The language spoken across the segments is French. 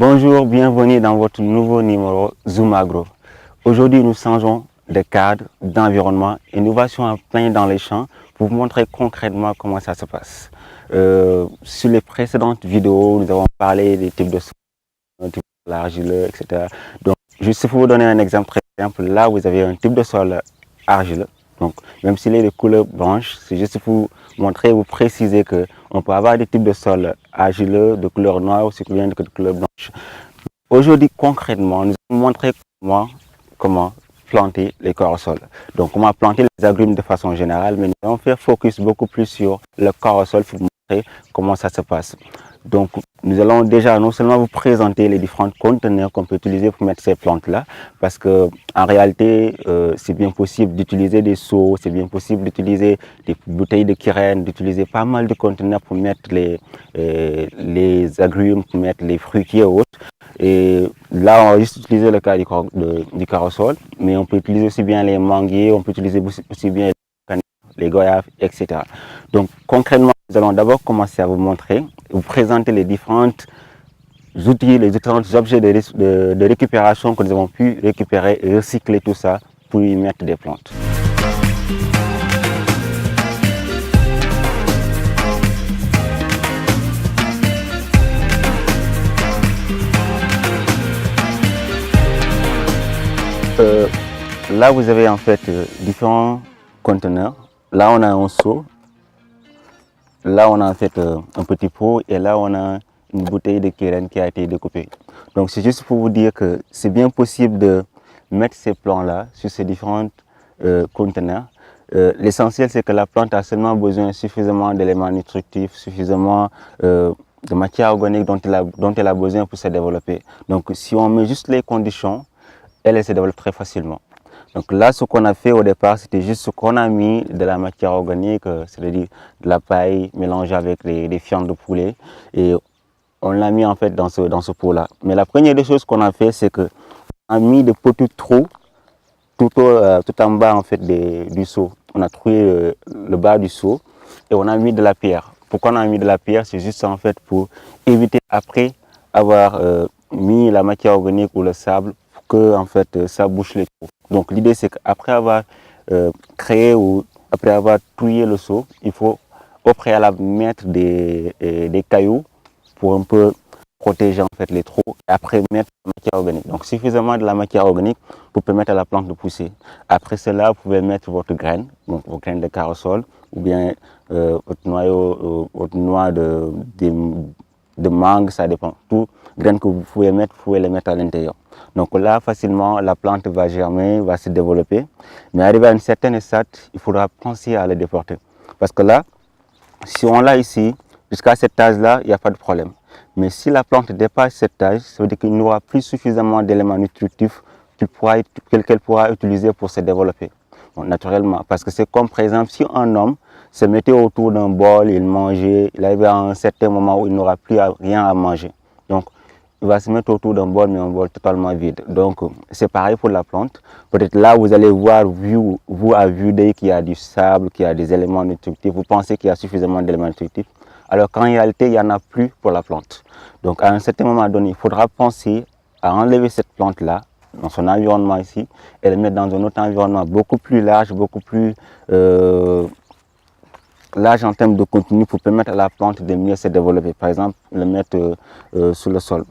Bonjour, bienvenue dans votre nouveau numéro Zoom Agro. Aujourd'hui, nous changeons de cadre, d'environnement et nous passons en plein dans les champs pour vous montrer concrètement comment ça se passe. Sur les précédentes vidéos, nous avons parlé des types de sol, l'argileux, etc. Donc, juste pour vous donner un exemple très simple, là vous avez un type de sol argileux. Donc, même s'il est de couleur blanche, c'est juste pour vous montrer, vous préciser qu'on peut avoir des types de sol argileux, de couleur noire ou bien de couleur blanche. Aujourd'hui, concrètement, nous allons montrer comment planter les corps au sol. Donc, comment planter les agrumes de façon générale, mais nous allons faire focus beaucoup plus sur le corps au sol pour vous montrer comment ça se passe. Donc, nous allons déjà non seulement vous présenter les différents conteneurs qu'on peut utiliser pour mettre ces plantes-là, parce que en réalité, c'est bien possible d'utiliser des seaux, c'est bien possible d'utiliser des bouteilles de Kyrène, d'utiliser pas mal de conteneurs pour mettre les agrumes, pour mettre les fruitiers et autres. Et là, on va juste utiliser le cas du carosol, mais on peut utiliser aussi bien les manguiers, on peut utiliser aussi bien les goyaves, etc. Donc, concrètement, nous allons d'abord commencer à vous montrer, vous présenter les différents outils, les différents objets de récupération que nous avons pu récupérer et recycler tout ça pour y mettre des plantes. Là, vous avez en fait différents conteneurs. Là, on a un seau. Là, on a en fait un petit pot. Et là, on a une bouteille de Kyrène qui a été découpée. Donc, c'est juste pour vous dire que c'est bien possible de mettre ces plants-là sur ces différents conteneurs. L'essentiel, c'est que la plante a seulement besoin suffisamment d'éléments nutritifs, suffisamment de matière organique dont elle a besoin pour se développer. Donc, si on met juste les conditions, elle se développe très facilement. Donc là, ce qu'on a fait au départ, c'était juste ce qu'on a mis de la matière organique, c'est-à-dire de la paille mélangée avec des fientes de poulet. Et on l'a mis en fait dans ce pot-là. Mais la première des choses qu'on a fait, c'est qu'on a mis de petits trous tout en bas en fait du seau. On a trouvé le bas du seau et on a mis de la pierre. Pourquoi on a mis de la pierre? C'est juste en fait pour éviter après avoir mis la matière organique ou le sable que en fait ça bouche les trous. Donc l'idée c'est qu'après avoir créé ou après avoir touillé le seau, il faut au préalable mettre des cailloux pour un peu protéger en fait les trous et après mettre la matière organique. Donc suffisamment de la matière organique pour permettre à la plante de pousser. Après cela, vous pouvez mettre votre graine, donc vos graines de carosol ou bien votre noyau, votre noix de mangue, ça dépend. Tout graines que vous pouvez mettre, vous pouvez les mettre à l'intérieur. Donc là, facilement, la plante va germer, va se développer. Mais arrivé à une certaine stade, il faudra penser à le déporter. Parce que là, si on l'a ici, jusqu'à cet âge-là, il n'y a pas de problème. Mais si la plante dépasse cet âge, ça veut dire qu'il n'aura plus suffisamment d'éléments nutritifs qu'elle pourra utiliser pour se développer. Bon, naturellement, parce que c'est comme par exemple, si un homme se mettait autour d'un bol, il mangeait, il arrive à un certain moment où il n'aura plus rien à manger. Donc, il va se mettre autour d'un bol, mais un bol totalement vide. Donc, c'est pareil pour la plante. Peut-être là, vous allez voir, vous à vue d'œil, qu'il y a du sable, qu'il y a des éléments nutritifs. Vous pensez qu'il y a suffisamment d'éléments nutritifs, alors qu'en réalité, il n'y en a plus pour la plante. Donc, à un certain moment donné, il faudra penser à enlever cette plante-là, dans son environnement ici, et le mettre dans un autre environnement beaucoup plus large, beaucoup plus large en termes de contenu pour permettre à la plante de mieux se développer. Par exemple, le mettre sur le sol.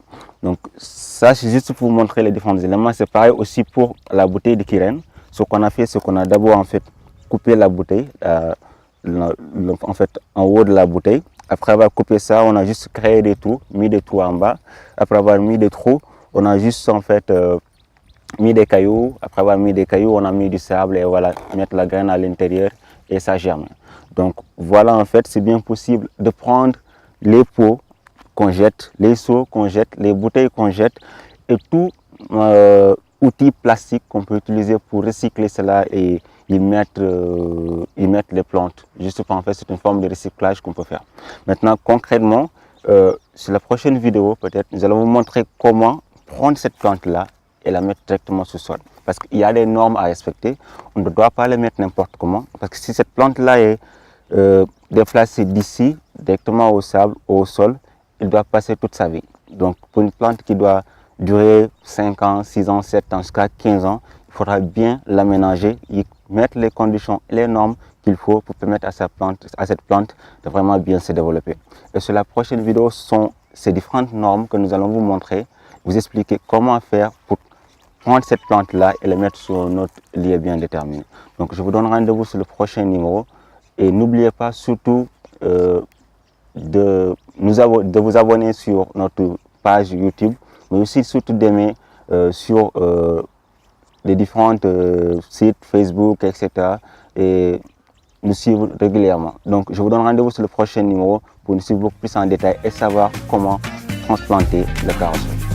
Donc ça, c'est juste pour vous montrer les différents éléments. C'est pareil aussi pour la bouteille de Kyrène. Ce qu'on a fait, c'est qu'on a d'abord en fait coupé la bouteille, en fait en haut de la bouteille. Après avoir coupé ça, on a juste créé des trous, mis des trous en bas. Après avoir mis des trous, on a juste en fait mis des cailloux. Après avoir mis des cailloux, on a mis du sable et voilà, mettre la graine à l'intérieur et ça germe. Donc voilà, en fait, c'est bien possible de prendre les pots qu'on jette, les seaux qu'on jette, les bouteilles qu'on jette et tout outil plastique qu'on peut utiliser pour recycler cela et y mettre les plantes. Juste pour en fait, c'est une forme de recyclage qu'on peut faire. Maintenant, concrètement, sur la prochaine vidéo, peut-être, nous allons vous montrer comment prendre cette plante-là et la mettre directement sur le sol. Parce qu'il y a des normes à respecter. On ne doit pas les mettre n'importe comment. Parce que si cette plante-là est déplacée d'ici, directement au sable ou au sol, il doit passer toute sa vie. Donc pour une plante qui doit durer 5 ans, 6 ans, 7 ans, jusqu'à 15 ans, il faudra bien l'aménager, y mettre les conditions et les normes qu'il faut pour permettre à cette plante de vraiment bien se développer. Et sur la prochaine vidéo, ce sont ces différentes normes que nous allons vous montrer, vous expliquer comment faire pour prendre cette plante-là et la mettre sur notre lieu bien déterminé. Donc je vous donne rendez-vous sur le prochain numéro et n'oubliez pas surtout de vous abonner sur notre page YouTube, mais aussi surtout d'aimer sur les différents sites Facebook, etc. et nous suivre régulièrement. Donc je vous donne rendez-vous sur le prochain numéro pour nous suivre beaucoup plus en détail et savoir comment transplanter le corossol.